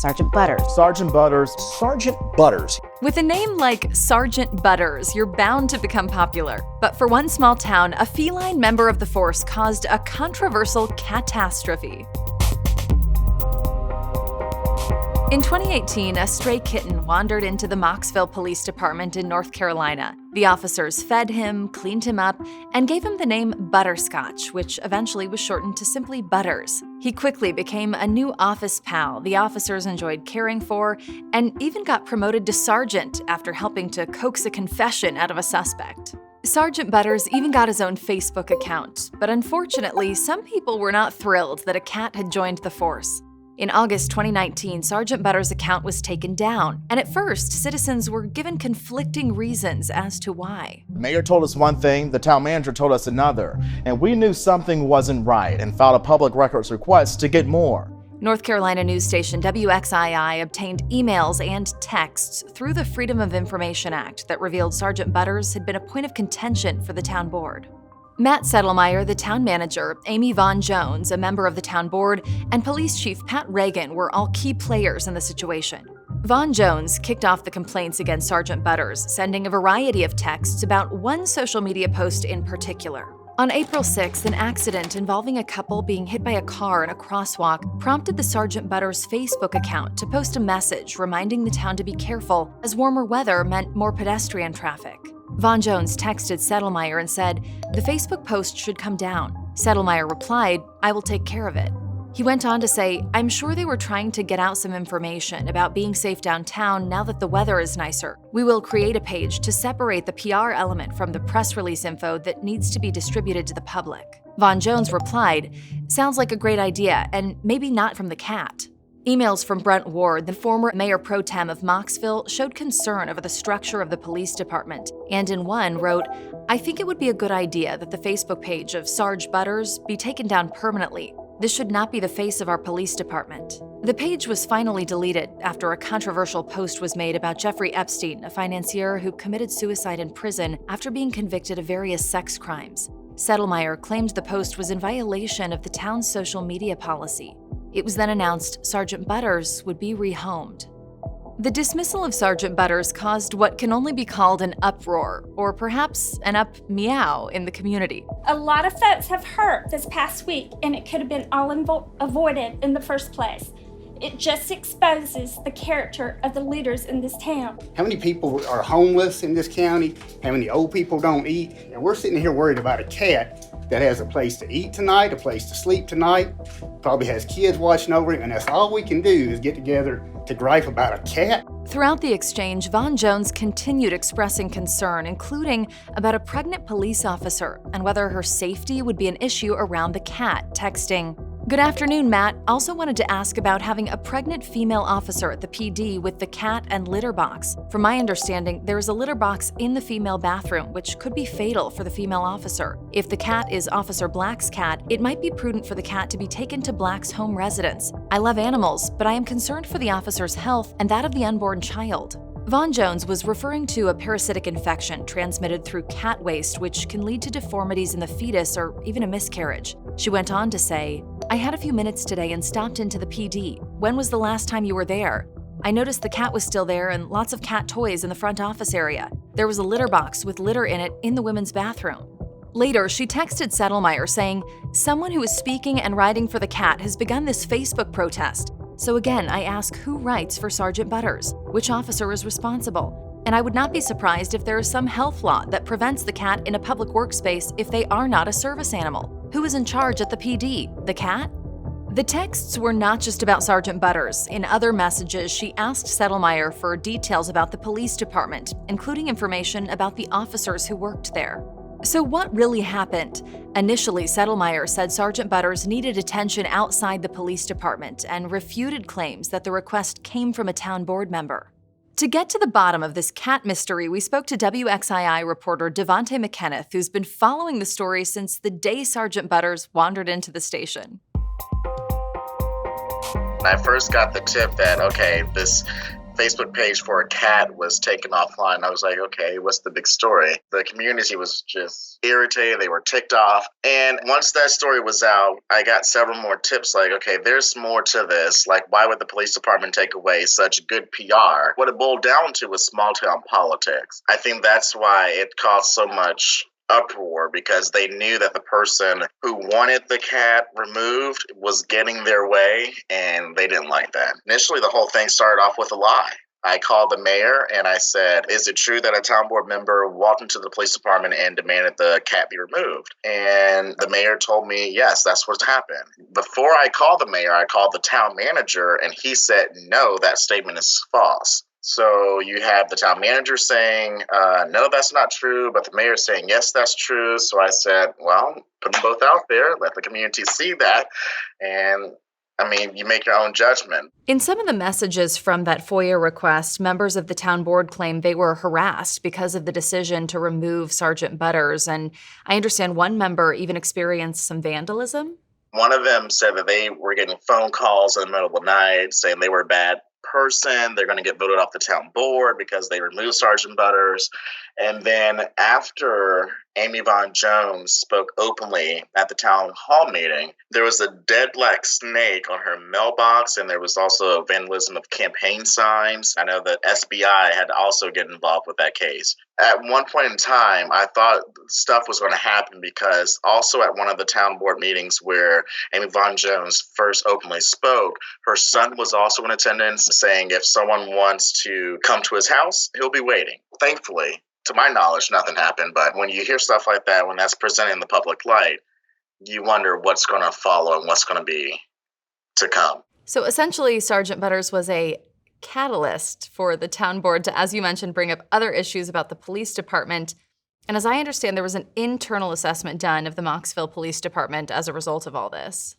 Sergeant Butters. Sergeant Butters. Sergeant Butters. With a name like Sergeant Butters, you're bound to become popular. But for one small town, a feline member of the force caused a controversial catastrophe. In 2018, a stray kitten wandered into the Mocksville Police Department in North Carolina. The officers fed him, cleaned him up, and gave him the name Butterscotch, which eventually was shortened to simply Butters. He quickly became a new office pal the officers enjoyed caring for, and even got promoted to sergeant after helping to coax a confession out of a suspect. Sergeant Butters even got his own Facebook account, but unfortunately, some people were not thrilled that a cat had joined the force. In August 2019, Sergeant Butters' account was taken down, and at first, citizens were given conflicting reasons as to why. The mayor told us one thing, the town manager told us another, and we knew something wasn't right and filed a public records request to get more. North Carolina news station WXII obtained emails and texts through the Freedom of Information Act that revealed Sergeant Butters had been a point of contention for the town board. Matt Settlemyer, the town manager, Amy Vaughn Jones, a member of the town board, and police chief Pat Reagan were all key players in the situation. Vaughn Jones kicked off the complaints against Sergeant Butters, sending a variety of texts about one social media post in particular. On April 6th, an accident involving a couple being hit by a car in a crosswalk prompted the Sergeant Butters Facebook account to post a message reminding the town to be careful as warmer weather meant more pedestrian traffic. Vaughn Jones texted Settlemyer and said, "The Facebook post should come down." Settlemyer replied, "I will take care of it." He went on to say, "I'm sure they were trying to get out some information about being safe downtown now that the weather is nicer. We will create a page to separate the PR element from the press release info that needs to be distributed to the public." Vaughn Jones replied, "Sounds like a great idea, and maybe not from the cat." Emails from Brent Ward, the former mayor pro tem of Mocksville, showed concern over the structure of the police department, and in one wrote, "I think it would be a good idea that the Facebook page of Sarge Butters be taken down permanently. This should not be the face of our police department." The page was finally deleted after a controversial post was made about Jeffrey Epstein, a financier who committed suicide in prison after being convicted of various sex crimes. Settlemyer claimed the post was in violation of the town's social media policy. It was then announced Sergeant Butters would be rehomed. The dismissal of Sergeant Butters caused what can only be called an uproar, or perhaps an up meow in the community. A lot of folks have hurt this past week, and it could have been all avoided in the first place. It just exposes the character of the leaders in this town. How many people are homeless in this county? How many old people don't eat? And we're sitting here worried about a cat that has a place to eat tonight, a place to sleep tonight, probably has kids watching over it, and that's all we can do is get together to gripe about a cat. Throughout the exchange, Vaughn Jones continued expressing concern, including about a pregnant police officer and whether her safety would be an issue around the cat, texting, "Good afternoon, Matt. Also wanted to ask about having a pregnant female officer at the PD with the cat and litter box. From my understanding, there is a litter box in the female bathroom, which could be fatal for the female officer. If the cat is Officer Black's cat, it might be prudent for the cat to be taken to Black's home residence. I love animals, but I am concerned for the officer's health and that of the unborn child." Vaughn Jones was referring to a parasitic infection transmitted through cat waste, which can lead to deformities in the fetus or even a miscarriage. She went on to say, "I had a few minutes today and stopped into the PD. When was the last time you were there? I noticed the cat was still there and lots of cat toys in the front office area. There was a litter box with litter in it in the women's bathroom." Later, she texted Settlemyer saying, "Someone who is speaking and writing for the cat has begun this Facebook protest. So again, I ask who writes for Sergeant Butters? Which officer is responsible? And I would not be surprised if there is some health law that prevents the cat in a public workspace if they are not a service animal. Who is in charge at the PD? The cat?" The texts were not just about Sergeant Butters. In other messages, she asked Settlemyer for details about the police department, including information about the officers who worked there. So what really happened? Initially, Settlemyer said Sergeant Butters needed attention outside the police department and refuted claims that the request came from a town board member. To get to the bottom of this cat mystery, we spoke to WXII reporter Devonte McKenzie, who's been following the story since the day Sergeant Butters wandered into the station. When I first got the tip that, okay, this Facebook page for a cat was taken offline. I was like, okay, what's the big story? The community was just irritated. They were ticked off. And once that story was out, I got several more tips like, okay, there's more to this. Like, why would the police department take away such good PR? What it boiled down to was small town politics. I think that's why it caused so much uproar, because they knew that the person who wanted the cat removed was getting their way, and they didn't like that. Initially, the whole thing started off with a lie. I called the mayor and I said, is it true that a town board member walked into the police department and demanded the cat be removed? And the mayor told me, yes, that's what happened. Before I called the mayor, I called the town manager, and he said, no, that statement is false. So you have the town manager saying, no, that's not true, but the mayor saying, yes, that's true. So I said, well, put them both out there, let the community see that. And I mean, you make your own judgment. In some of the messages from that FOIA request, members of the town board claim they were harassed because of the decision to remove Sergeant Butters. And I understand one member even experienced some vandalism. One of them said that they were getting phone calls in the middle of the night saying they were a bad person. They're going to get voted off the town board because they removed Sergeant Butters. And then after Amy Von Jones spoke openly at the town hall meeting, there was a dead black snake on her mailbox, and there was also vandalism of campaign signs. I know that SBI had to also get involved with that case. At one point in time, I thought stuff was going to happen because also at one of the town board meetings where Amy Von Jones first openly spoke, her son was also in attendance saying if someone wants to come to his house, he'll be waiting. Thankfully, to my knowledge, nothing happened. But when you hear stuff like that, when that's presented in the public light, you wonder what's going to follow and what's going to be to come. So essentially, Sergeant Butters was a catalyst for the town board to, as you mentioned, bring up other issues about the police department. And as I understand, there was an internal assessment done of the Mocksville Police Department as a result of all this.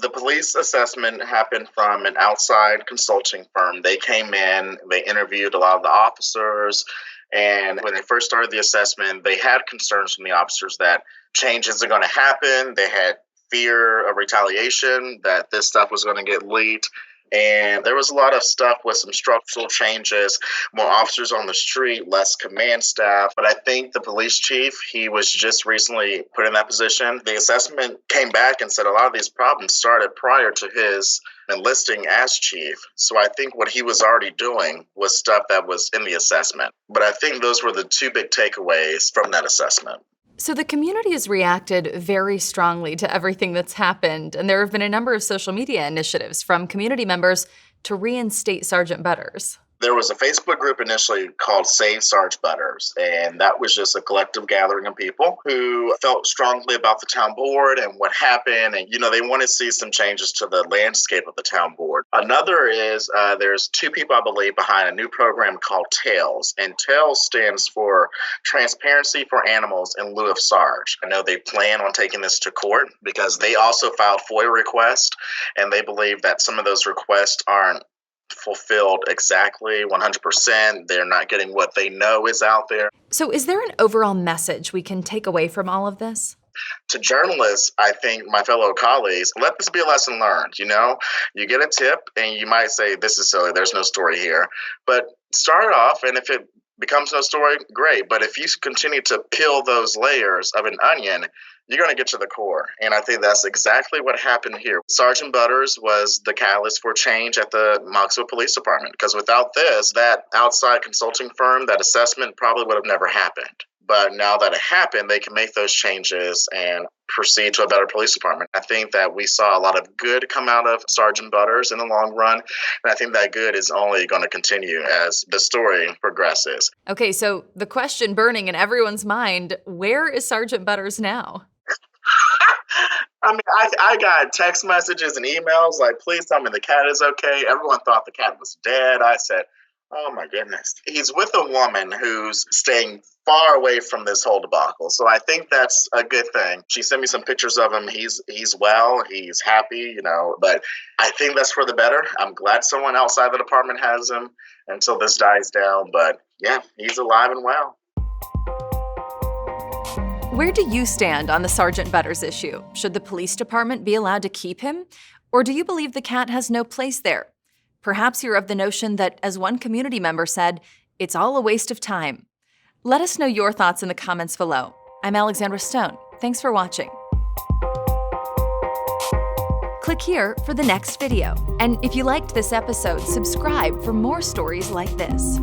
The police assessment happened from an outside consulting firm. They came in, they interviewed a lot of the officers, and when they first started the assessment, they had concerns from the officers that changes are going to happen. They had fear of retaliation, that this stuff was going to get leaked. And there was a lot of stuff with some structural changes, more officers on the street, less command staff. But I think the police chief, he was just recently put in that position. The assessment came back and said a lot of these problems started prior to his enlisting as chief. So I think what he was already doing was stuff that was in the assessment. But I think those were the two big takeaways from that assessment. So the community has reacted very strongly to everything that's happened, and there have been a number of social media initiatives from community members to reinstate Sergeant Butters. There was a Facebook group initially called Save Sarge Butters, and that was just a collective gathering of people who felt strongly about the town board and what happened. And, they want to see some changes to the landscape of the town board. Another is there's two people, I believe, behind a new program called TAILS. And TAILS stands for Transparency for Animals in Lieu of Sarge. I know they plan on taking this to court because they also filed FOIA requests, and they believe that some of those requests aren't fulfilled exactly 100%. They're not getting what they know is out there. So is there an overall message we can take away from all of this? To journalists, I think my fellow colleagues, let this be a lesson learned. You get a tip and you might say, this is silly, there's no story here. But start off, and if it becomes no story, great. But if you continue to peel those layers of an onion, you're going to get to the core. And I think that's exactly what happened here. Sergeant Butters was the catalyst for change at the Mocksville Police Department, because without this, that outside consulting firm, that assessment probably would have never happened. But now that it happened, they can make those changes and proceed to a better police department. I think that we saw a lot of good come out of Sergeant Butters in the long run. And I think that good is only going to continue as the story progresses. Okay, so the question burning in everyone's mind, where is Sergeant Butters now? I mean, I got text messages and emails like, please tell me the cat is okay. Everyone thought the cat was dead. I said, oh my goodness. He's with a woman who's staying far away from this whole debacle. So I think that's a good thing. She sent me some pictures of him. He's well, he's happy, but I think that's for the better. I'm glad someone outside the department has him until this dies down. But yeah, he's alive and well. Where do you stand on the Sergeant Butters issue? Should the police department be allowed to keep him? Or do you believe the cat has no place there? Perhaps you're of the notion that, as one community member said, it's all a waste of time. Let us know your thoughts in the comments below. I'm Alexandra Stone. Thanks for watching. Click here for the next video. And if you liked this episode, subscribe for more stories like this.